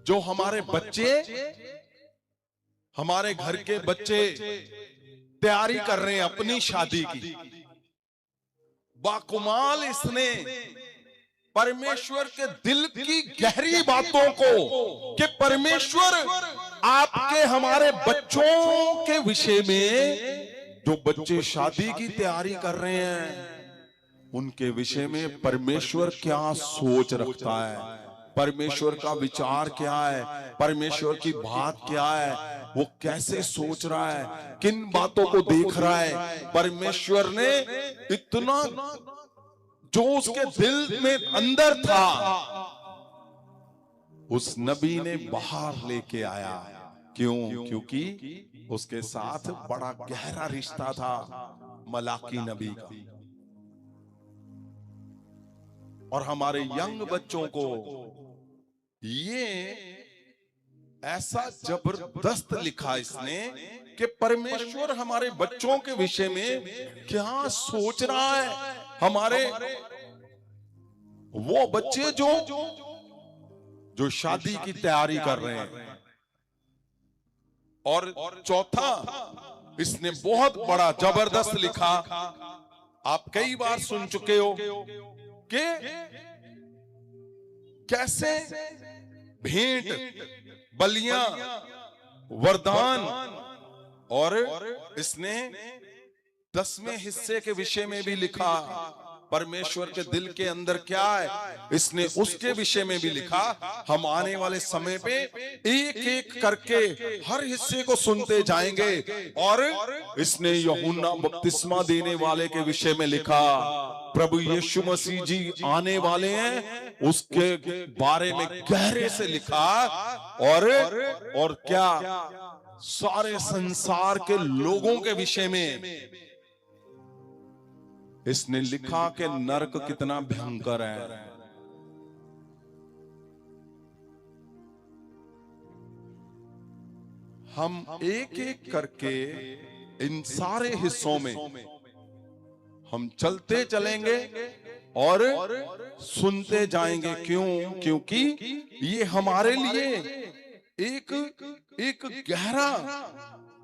जो हमारे बच्चे, हमारे घर के बच्चे तैयारी कर रहे हैं अपनी शादी की, बाकुमाल इसने परमेश्वर के दिल की गहरी बातों को, कि परमेश्वर आपके हमारे बच्चों के विषय में, जो बच्चे शादी की तैयारी कर रहे हैं उनके विषय में परमेश्वर क्या सोच रखता है, परमेश्वर का विचार क्या है, परमेश्वर की बात क्या है, वो कैसे सोच रहा है, किन बातों को देख रहा है। परमेश्वर ने इतना जो उसके दिल में अंदर था उस नबी ने बाहर लेके आया। क्यों? क्योंकि उसके साथ बड़ा गहरा रिश्ता था मलाकी नबी का। और हमारे यंग बच्चों को ये ऐसा जबरदस्त लिखा इसने कि परमेश्वर हमारे बच्चों के विषय में क्या सोच रहा है। हमारे वो बच्चे जो शादी की तैयारी कर रहे हैं। और चौथा इसने बहुत बड़ा जबरदस्त लिखा, आप कई बार सुन चुके हो कि कैसे भेंट, बलियां, वरदान, और इसने 10वें हिस्से के विषय में भी लिखा। परमेश्वर के दिल के अंदर क्या है इसने उसके विषय में भी लिखा। हम आने वाले समय पे एक एक करके हर हिस्से को सुनते जाएंगे। और इसने यूहन्ना बपतिस्मा देने वाले के विषय में लिखा। प्रभु यीशु मसीह जी आने वाले हैं उसके बारे में गहरे से लिखा। और क्या सारे संसार के लोगों के विषय में इसने लिखा कि नरक कितना भयंकर है। हम एक एक करके इन सारे हिस्सों में हम चलते चलेंगे और सुनते जाएंगे। क्यों? क्योंकि ये हमारे लिए एक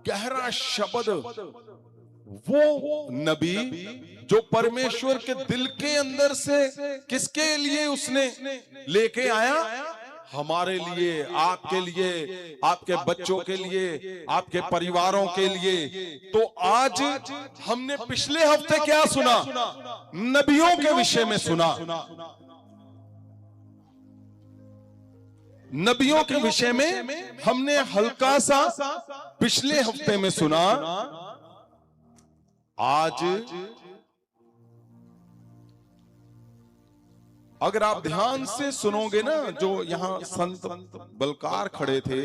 गहरा शब्द, वो नबी जो परमेश्वर के दिल के अंदर से किसके लिए उसने लेके आया, हमारे लिए, आपके लिए, आपके बच्चों के लिए, आपके परिवारों के लिए। तो आज हमने पिछले हफ्ते क्या सुना? नबियों के विषय में सुना। नबियों के विषय में हमने हल्का सा पिछले हफ्ते में सुना। आज अगर आप ध्यान से सुनोगे ना, जो यहां संत बलकार खड़े थे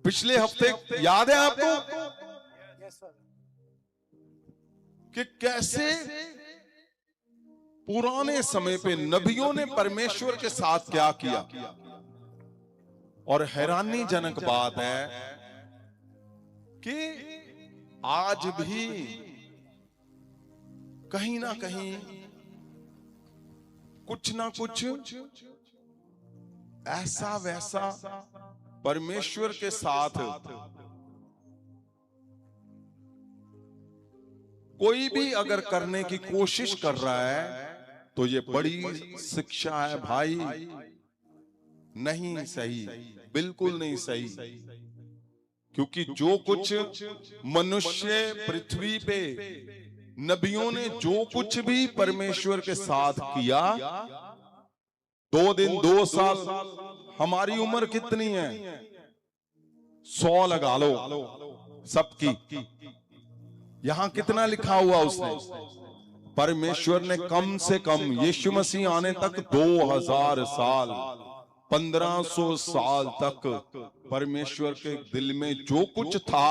पिछले हफ्ते, याद है आपको कि कैसे पुराने समय पे नबियों ने परमेश्वर के साथ क्या किया। और हैरानीजनक बात है कि आज भी कहीं ना कहीं कुछ ना कुछ ऐसा वैसा परमेश्वर के साथ कोई भी अगर करने की कोशिश कर रहा है तो ये बड़ी शिक्षा है भाई। नहीं सही, बिल्कुल नहीं सही। क्योंकि जो कुछ मनुष्य पृथ्वी पे नबियों ने जो कुछ भी परमेश्वर के साथ किया, 2 दिन 2 साल, हमारी उम्र कितनी है? 100 लगा लो सबकी। यहां कितना लिखा हुआ उसने? परमेश्वर ने कम से कम यीशु मसीह आने तक 2000 साल, 1500 साल तक परमेश्वर के दिल में जो कुछ था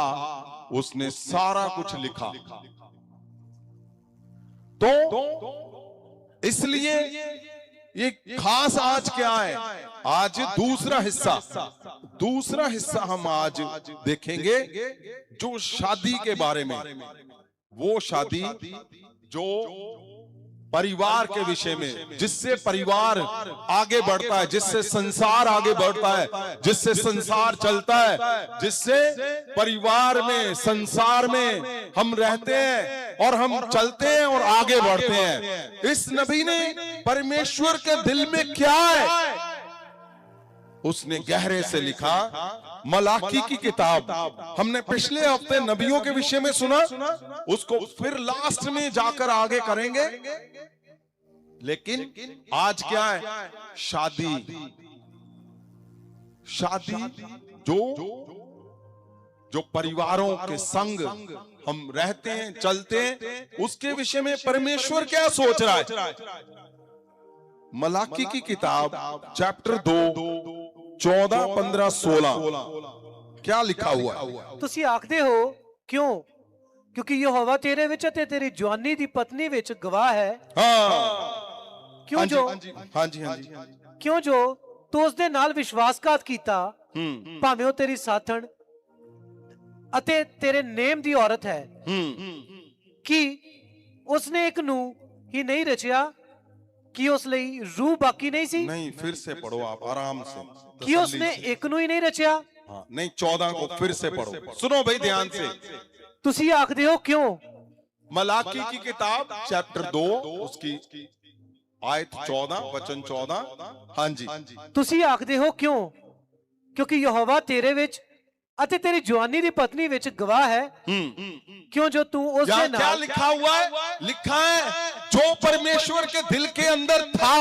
उसने सारा कुछ लिखा। तो इसलिए ये खास आज क्या है? आज दूसरा हिस्सा हम आज देखेंगे जो शादी के बारे में। वो शादी जो परिवार के विषय में, जिससे परिवार आगे बढ़ता है, जिससे संसार आगे बढ़ता है, जिससे संसार चलता है, जिससे परिवार में, संसार में हम रहते हैं और हम चलते हैं और आगे बढ़ते हैं। इस नबी ने परमेश्वर के दिल में क्या है उसने गहरे से लिखा। मलाकी की किताब हमने पिछले हफ्ते नबियों के विषय में सुना, उसको फिर लास्ट में जाकर आगे करेंगे। लेकिन आज क्या है? शादी। शादी जो परिवारों के संग हम रहते हैं, चलते हैं, उसके विषय में परमेश्वर क्या सोच रहा है। मलाकी की किताब चैप्टर 2 14, 15, 16 क्या लिखा हुआ है? ਤੁਸੀਂ ਆਖਦੇ ਹੋ ਕਿਉਂ? ਕਿਉਂਕਿ ਯਹੋਵਾ ਤੇਰੇ ਵਿੱਚ ਅਤੇ ਤੇਰੀ ਜਵਾਨੀ ਦੀ ਪਤਨੀ ਵਿੱਚ ਗਵਾਹ ਹੈ। हाँ ਕਿਉਂ ਜੋ हाँ जी ਕਿਉਂ ਜੋ ਤੂੰ ਉਸ ਦੇ ਨਾਲ ਵਿਸ਼ਵਾਸਘਾਤ ਕੀਤਾ, ਭਾਵੇਂ ਉਹ ਤੇਰੀ ਸਾਥਣ ਅਤੇ ਤੇਰੇ ਨੇਮ ਦੀ ਔਰਤ ਹੈ। ਕਿ ਉਸਨੇ ਇੱਕ ਨੂੰ ਹੀ ਨਹੀਂ ਰਚਿਆ, कि उस ਲਈ रूह बाकी नहीं सी? नहीं, फिर से पढ़ो आप आराम से। कि उसने एक ਨੂੰ ਹੀ नहीं रचिया? हाँ, नहीं 14 को फिर से पढ़ो, सुनो भाई ध्यान से। ਤੁਸੀਂ ਆਖਦੇ ਹੋ ਕਿਉਂ? मलाकी की किताब चैप्टर 2 उसकी आयत 14 वचन 14। हाँ जी। ਤੁਸੀਂ ਆਖਦੇ ਹੋ ਕਿਉਂ? ਕਿਉਂਕਿ ਯਹੋਵਾ ਤੇਰੇ ਵਿੱਚ ਅਤੇ ਤੇਰੀ ਜਵਾਨੀ ਦੀ ਪਤਨੀ ਵਿੱਚ ਗਵਾਹ ਹੈ। क्यों जो तू उसके क्या नाल लिखा हुआ है? लिखा है जो परमेश्वर के दिल के अंदर था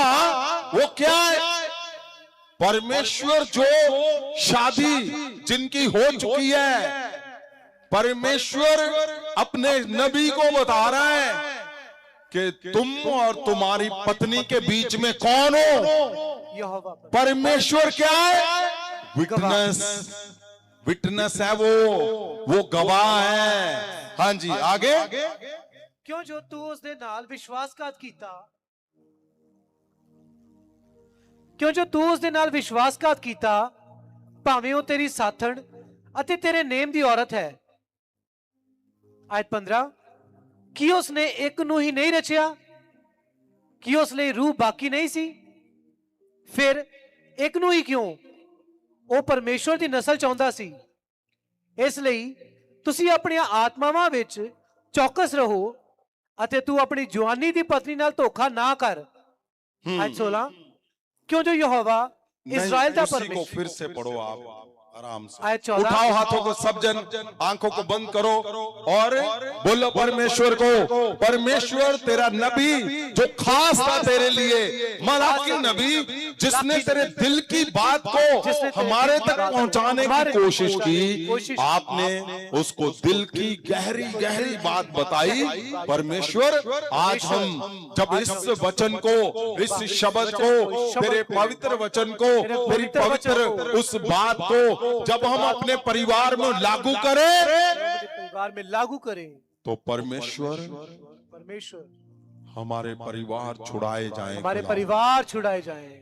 वो क्या है? परमेश्वर जो शादी जिनकी हो चुकी है, परमेश्वर अपने नबी को बता रहा है कि तुम और तुम्हारी पत्नी के बीच में कौन हो? यहोवा परमेश्वर क्या है? विटनेस। विटनेस है वो गवाह है। हाँ जी, आगे। क्यों जो तू उसके नाल विश्वासघात कीता, क्यों जो तू उसके नाल विश्वासघात कीता, भावें वो तेरी साथण अते तेरे नेम दी औरत है। आयत 15, कि उसने एक नू ही नहीं रचिया, कि उस लिए रूह बाकी नहीं सी? फिर एक नू ही क्यों? ਉਹ ਪਰਮੇਸ਼ਵਰ ਦੀ ਨਸਲ ਚਾਹੁੰਦਾ ਸੀ। ਇਸ ਲਈ ਤੁਸੀਂ ਆਪਣੀਆਂ ਆਤਮਾਵਾਂ ਵਿੱਚ ਚੌਕਸ ਰਹੋ ਅਤੇ ਤੂੰ ਆਪਣੀ ਜਵਾਨੀ ਦੀ ਪਤਨੀ ਨਾਲ ਧੋਖਾ ਨਾ ਕਰ। आयत 16, क्यों जो यहोवा इस्राएल का उसी को परमेश्वर। फिर से पढ़ो आप आराम से। आयत 14, उठाओ हाथों को सब जन, आंखों को बंद करो और बोलो परमेश्वर को, परमेश्वर तेरा नबी जो खास था तेरे लिए, मलाकी नबी जिसने तेरे दिल की बात को हमारे तक पहुंचाने की कोशिश की, आपने उसको दिल की गहरी गहरी बात बताई। परमेश्वर आज हम जब इस वचन को, इस शब्द को, तेरे पवित्र वचन को, तेरी पवित्र उस बात को जब हम अपने परिवार में लागू करें, परिवार में लागू करें, तो परमेश्वर परमेश्वर हमारे परिवार छुड़ाए जाएं। हमारे परिवार छुड़ाए जाएं।